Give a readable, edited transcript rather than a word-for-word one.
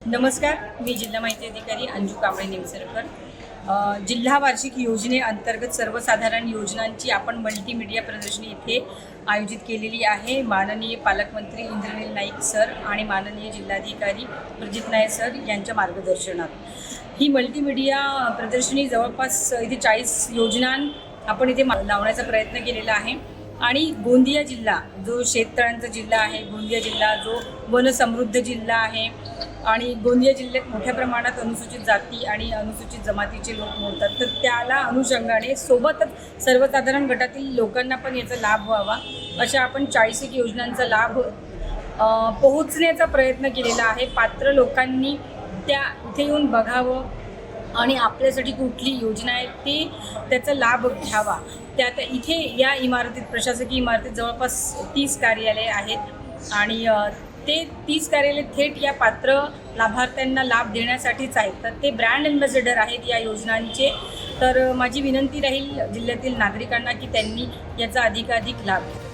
नमस्कार, मी जिल्हा माहिती अधिकारी अंजू कांबळे निमसरकर। जिल्हा वार्षिक योजनेअंतर्गत सर्वसाधारण योजनांची आपण मल्टीमीडिया प्रदर्शनी इथे आयोजित केलेली आहे। माननीय पालकमंत्री इंद्रनील नाईक सर आणि माननीय जिल्हाधिकारी प्रजित नाईक सर यांच्या मार्गदर्शनात ही मल्टीमीडिया प्रदर्शनी जवळपास इथे 40 योजना आपण इथे लावण्याचा प्रयत्न केलेला आहे। आणि गोंदिया जिल्हा जो शेततळ्यांचा जिल्हा आहे, गोंदिया जिल्हा जो वनसमृद्ध जिल्हा आहे आणि गोंदिया जिल्ह्यात मोठ्या प्रमाणात अनुसूचित जाती आणि अनुसूचित जमातीचे लोक मोडतात, तर त्याला अनुषंगाने सोबतच सर्वसाधारण गटातील लोकांना पण याचा लाभ व्हावा अशा आपण 40 योजनांचा लाभ पोहोचण्याचा प्रयत्न केलेला आहे। पात्र लोकांनी त्या इथे येऊन बघावं आणि आपल्यासाठी कुठली योजना आहे ते त्याचा लाभ घ्यावा। त्यात इथे या इमारतीत, प्रशासकीय इमारतीत जवळपास 30 कार्यालय आहेत आणि ते 30 कार्यालय थेट या पात्र लाभार्थ्यांना लाभ देण्यासाठीच आहेत, तर ते ब्रँड ॲम्बॅसेडर आहेत या योजनांचे। तर माझी विनंती राहील जिल्ह्यातील नागरिकांना की त्यांनी याचा अधिकाधिक लाभ घ्यावा।